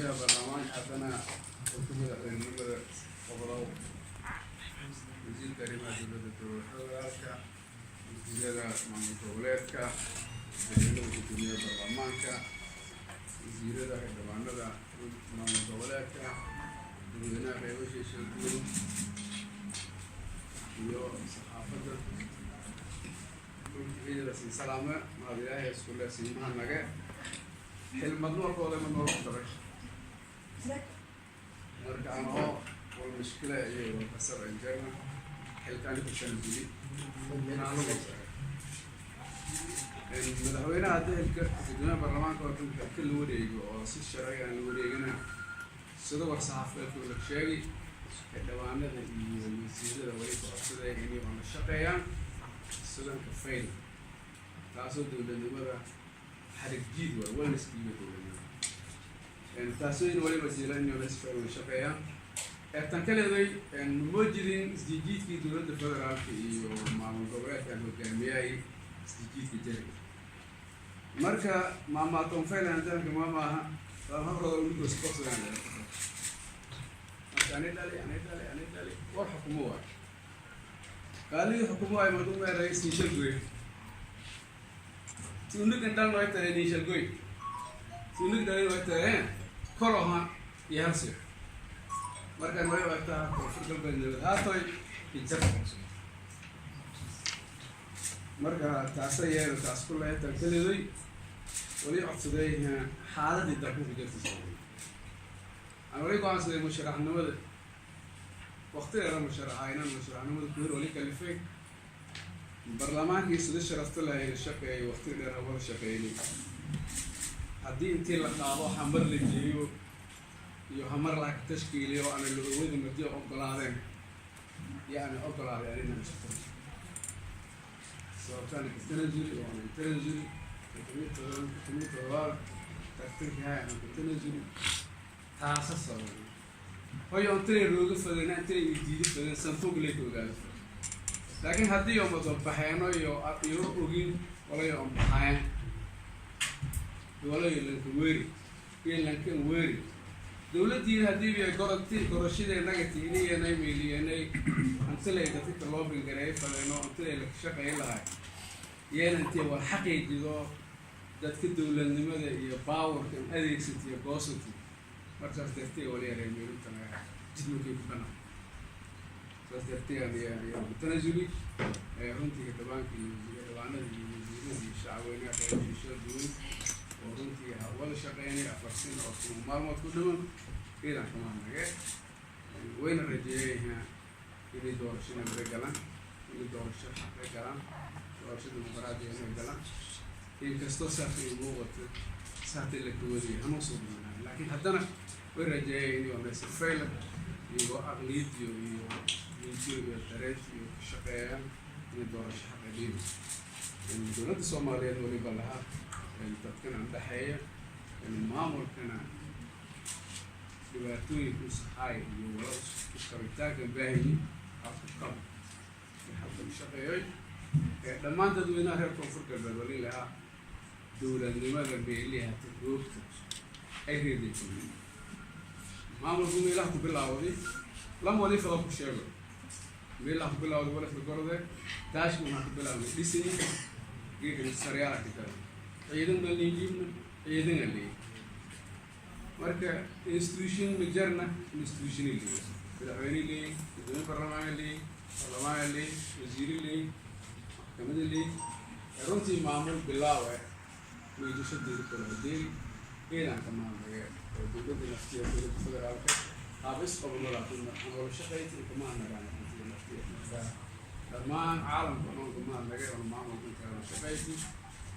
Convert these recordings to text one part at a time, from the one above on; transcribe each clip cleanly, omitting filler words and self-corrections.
gudoomiyaha baarlamaanka haddana xukuumadda reernimada qobolow wasiirka arrimaha dowladda federaalka wasiirada maamul goboleedka madaxweynaha gudoomiyaha baarlamaanka wasiirada xildhibaanada maamul goboleedka madaxweynaha reebasha sheegooyin iyo saxaafadda ciidada siin salaame mahad ilaahay iskule siimaha nage xilmadnoolkooda ma noogu daray marka anoo wal mushkila iyo walkasar injeerna xilkaani ku shanjili madaxweynaha hadda xilka gudoomiyaha baarlamaanka oo xilka la wareego oo si sharci aan la wareegana sida war saxaafadeedka la sheegay xildhibaanada iyo wasiirada way ku codsadeen inay la shaqeeyaan sudanka fail taasoo dowladnimada xarig jiid waa wanaskiiba dowladnimada taasoo in waliba jira inay la shaqeeyaan tan kaleeday ma jirin isjiidkii dowladda federaalka iyo maamul goboleedka hogaamiyay isjiidka jari marka maamaaton faylan dalka maamaaha habroda ugu isqorsadaan marka anay dhali war xukumo waa qaaliga xukumo ay madu ma ra'iis nishalgoy tunugan dal way tahay nishalgoy tunug dal way tahay koroha iyo halsi marka way waqtaa koonfur galbeed haatoy inta marka taasayay taas ku leeyahay kaleeday wali codsaday xaaladii dalku ku jirtay أنا أريد أن أقول مشروع النموذج وقت أنا مشروع عينا مشروع النموذج كبير ولي كلفة البرلمان يسود شرفت له الشقي وقت أنا أول شقيني هدي أنت لقابو حمر للجيو يحمر لك تشكيلي وأنا اللي أريد أن أديه أقول هذا يعني أقول هذا يعني أنا مشروع سواء كان كتنزلي وأنا كتنزلي كمية دوار تكتيك هاي أنا كتنزلي تاسس هو يوم تري روج فلنا تري جديد فلنا سنفوق ليه توجد لكن هذا يوم بحيانه يو أوجين ولا يوم بحيان ولا يلنك ويري يلنك ويري دولة دي هذه بيقولتي كرشيد نجتي إني أنا ميلي أنا أنتلي كتير طلاب الجراي فلنا أنتلي لك شقة يلا هاي يعني أنت والحقيقة جدو ده كدولة نمدا يباور كم هذه ستي يقاسوتي مرة ترتيه ولا يرمي لنا جدول كيف بنا ترتيه يعني بتنزلي رنتي كتبان في الوانة اللي الشعبية كانوا يشتغلون ورنتي أول شقيني أفرسين أو مرمى كلهم كذا كمان نجى وين الرجال هنا اللي دور شنو برجلان اللي دور شر برجلان دور شنو مباراه هنا برجلان إن كستوسا في موقت ساعة اللي كودي هنوصل منها لكن هذانا ورجعين يوم بس فعلا يو أغليد يو تريت يو شقيان يدور الشحن قديم الدولة الصومالية دولي بلها تتكلم عن ضحية المعمول كان دبرتوي كوسحاي يو كشريتاك باهي أفكار حتى الشقيان لما أنت دوينا هير كونفور كبرولي لها دولة لماذا بيليها تجربة أي هذي ما أقول ميلاه كبلاودي لم ولي فضل كشيء ميلاه كبلاودي ولا في القرده داش ما كبلاودي لسني جيك السريعة كده أيضاً اللي يجيبنا أيضاً اللي مركا institution مجرنا institution اللي بالعواني اللي بدون برلمان اللي وزير اللي كمان اللي رنتي معمول بلاوة ويجي شد الكل هنا كمان دولة الاختيار دولة الفدرالية هابس قبل لا تكون أنا شقيت كمان نرانا دولة الاختيار لما عالم كمان نرانا وما كنا شقيتي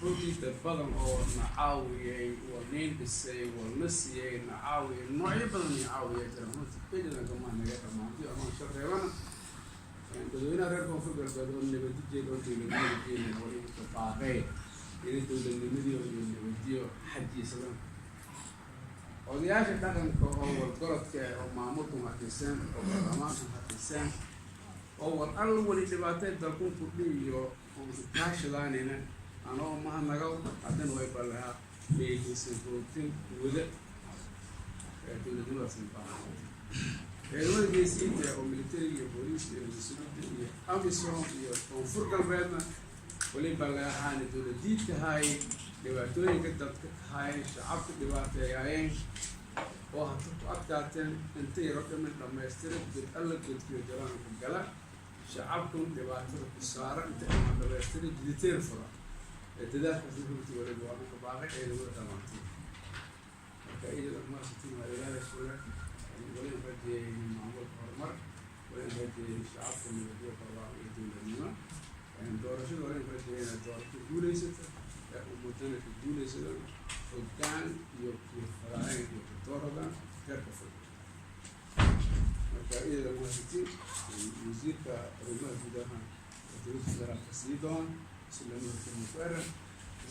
روتي تبادل أو نعاوي ونين بسي ونسي نعاوي نوعي بدل نعاوي ترى ما تبتدي كمان نرانا كمان دي أنا شقيوانا بدوينا رأيكم في البلدون نبتدي جيلون تيجي نوري تفاعل إذا دولة المديو المديو حدي سلام odayaasha dhaqanka oo wargorodka oo maamulku hatisan oo barlamaanku hatisan oo war al wali dhibaatay dalku ku dhiyo oo kaashadaanina anoo ma naga hadan way balaha meeyaysan goobtin wada dowladnimada sinbaaha ciidamada geesiinta oo militariga iyo booliiska iyo mas-uuliyadda iyo amisom iyo koonfur galbeedna waliba laga ahaana dowladiidka haay dhibaatooyinka dadka haayeen shacabka dhibaateeyaayeen oo hata ku adkaateen inta yaro dhamin dhammaystira god alla godkiyo jalaanka gala shacabkan dhibaatada ku saara inta dhamaan dhammaystira jiditeer fura ee dadaalkaas runtii waliba waa ka baaqay ciidamada dhamaantay marka ciidamada maasitiin waa ilaahay suuga waliba rajeeyay maamulka horumar waliba rajeeyay shacabka nabadyo barwaaqo iyo dowladnimo doorashada waliba rajeeyay doorasho guulaysata ee ummadana ka guulaysada hoggaan iyo faraa'in iyo doorada heerka fog marka iyada maasitiin wasiirka arrimaha gudaha dowladda federaalka sii doon سلموا لكم مفرغ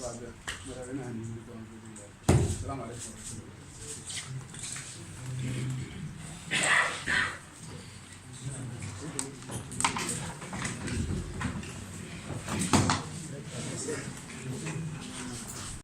بعد مرحلنا نزيد عن الله. السلام عليكم ورحمة الله.